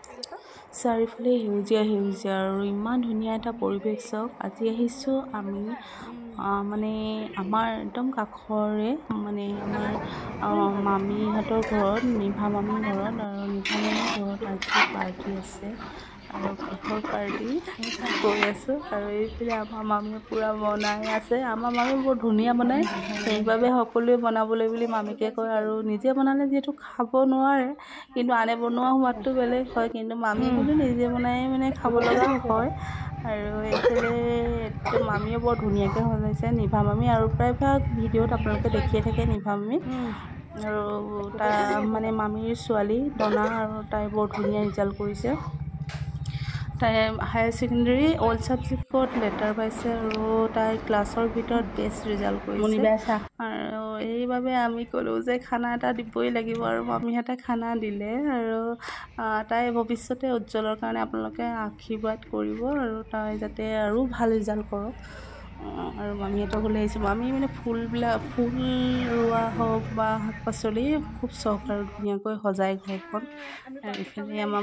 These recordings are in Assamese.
চাৰিওফালে সেউজীয়া সেউজীয়া আৰু ইমান ধুনীয়া এটা পৰিৱেশ চাওক। আজি আহিছোঁ আমি মানে আমাৰ একদম কাষৰে মানে আমাৰ মামীহঁতৰ ঘৰত, নিভা মামীৰ ঘৰত। আৰু নিভা মামীৰ ঘৰত আজি পাৰ্টি আছে আৰু কিহৰ পাৰ্টি কৈ আছোঁ। আৰু এইফালে আমাৰ মামীয়ে পূৰা বনাই আছে। আমাৰ মামী বৰ ধুনীয়া বনায়, সেইবাবে সকলোৱে বনাবলৈ বুলি মামীকে কয়। আৰু নিজে বনালে যিহেতু খাব নোৱাৰে, কিন্তু আনে বনোৱা সোৱাদটো বেলেগ হয়। কিন্তু মামী কিন্তু নিজে বনাই মানে খাব লগা হয়। আৰু এইফালে একদম মামীয়ে বৰ ধুনীয়াকৈ সজাইছে নিভা মামী। আৰু প্ৰায়ভাগ ভিডিঅ'ত আপোনালোকে দেখিয়ে থাকে নিভা মামী। আৰু তাই মানে মামীৰ ছোৱালী দনা, আৰু তাই বৰ ধুনীয়া ৰিজাল্ট কৰিছে। তাই হায়াৰ ছেকেণ্ডেৰী অল ছাবজেক্টত লেটাৰ পাইছে আৰু তাই ক্লাছৰ ভিতৰত বেষ্ট ৰিজাল্ট কৰিছে। আৰু সেইবাবে আমি ক'লোঁ যে খানা এটা দিবই লাগিব, আৰু মামীহঁতে খানা দিলে। আৰু তাই ভৱিষ্যতে উজ্জ্বলৰ কাৰণে আপোনালোকে আশীৰ্বাদ কৰিব, আৰু তাই যাতে আৰু ভাল ৰিজাল্ট কৰক। আৰু মামীহঁতক লৈ আহিছোঁ। মামী মানে ফুল ৰোৱা হওক বা শাক পাচলি খুব চখ আৰু ধুনীয়াকৈ সজাই ঘৰখন। আৰু ইফালে আমাৰ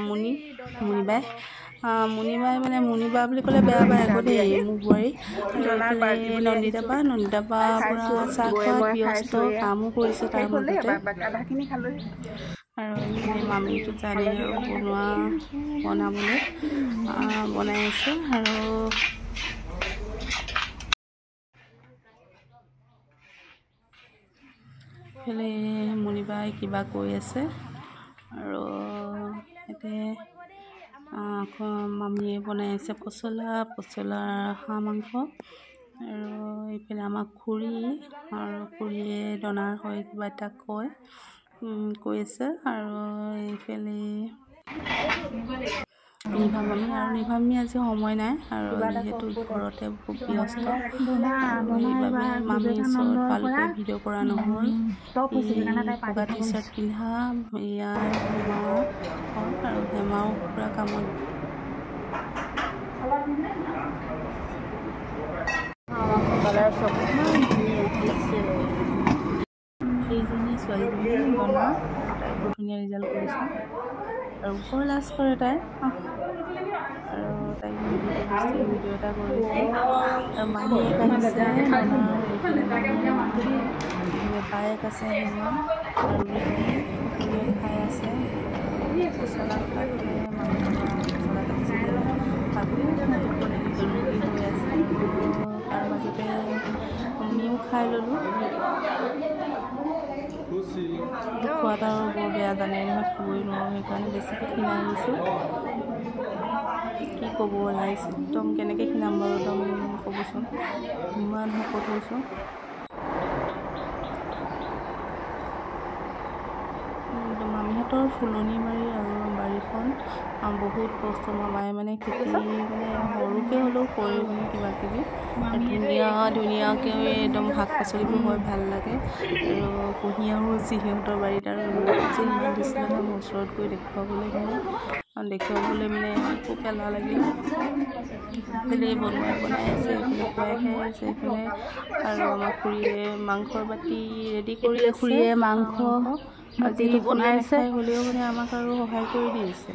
মুনিবাই মানে মুনিবা বুলি ক'লে বেয়া পায় আকৌ দেই, মোৰ বোৱাৰী। আৰু এইফালে নন্দিতা বা পূৰা চাহ খোৱাত ব্যস্ত, কামো কৰিছে তাৰ মাজতে। আৰু এইফালে মামীটো জানেই আৰু বনাবলৈ বনাই আছে। আৰু এইফালে মুনিবাই কিবা কৈ আছে। আৰু ইয়াতে মামীয়ে বনাই আছে পচলা হাঁহ মাংস। আৰু এইফালে আমাৰ খুৰীয়ে দনাৰ হৈ কিবা এটা কৈ আছে। আৰু এইফালে নিভা মামী আজি সময় নাই, আৰু যিহেতু ঘৰতে খুব ব্যস্ত, আৰু সেইবাবে মামীৰ ওচৰত ভালকৈ ভিডিঅ' কৰা নহ'ল। বগা টি চাৰ্ট পিন্ধা এয়া হেমা হয়, আৰু হেমাও পূৰা কামত সেইজনী ছোৱালীজনী বনা, তাই বৰ ধুনীয়া ৰিজাল্ট কৰিছে। আৰু বৰ লাজ কৰে তাই। আৰু তাই ভিডিঅ' এটা কৰিছে। আৰু মাহীয়েক আহিছে বনাৰ, এইফালে এইফালে বায়েক আছে হেমা আৰু ৰিকি, সকলোৱে খাই আছে। পচলা কটাকে মামী পচলা কাটিছিলে, ভাবিও মই টোপনি গ'লোঁ বুলি হৈ আছে। আৰু তাৰ মাজতে আমিও খাই ল'লোঁ। খোৱাত আৰু বৰ বেয়া জানে নহয়, খাবই নোৱাৰোঁ, সেইকাৰণে বেছিকৈ খীনাই আহিছোঁ। কি ক'ব ওলাইছোঁ একদম, কেনেকৈ খীনাম বাৰু একদম ক'বচোন, ইমান শকত হৈছোঁ। মামীহঁতৰ ফুলনি বাৰী, আৰু বাৰীখন বহুত কষ্ট। মামাই মানে খেতি মানে সৰুকৈ হ'লেও কৰি মানে কিবাকিবি ধুনীয়াকৈ একদম শাক পাচলিবোৰ হয়, ভাল লাগে। আৰু কুঁহিয়াৰো সিহঁতৰ বাৰীত, আৰু ৰ'দ যে ইমান দিছিলে নহয়, মোৰ ওচৰত গৈ দেখুৱাবলৈ মানে খুব এলাহ লাগিলে। এইফালে বনাই আছে, এইফালে খুৱাই খাই আছে, এইফালে আৰু আমাৰ খুৰীয়ে মাংসৰ বাতি ৰেডি কৰি আছে। খুৰীয়ে মাংস আজি বনাই আছে, হ'লেও মানে আমাক আৰু সহায় কৰি দি আছে।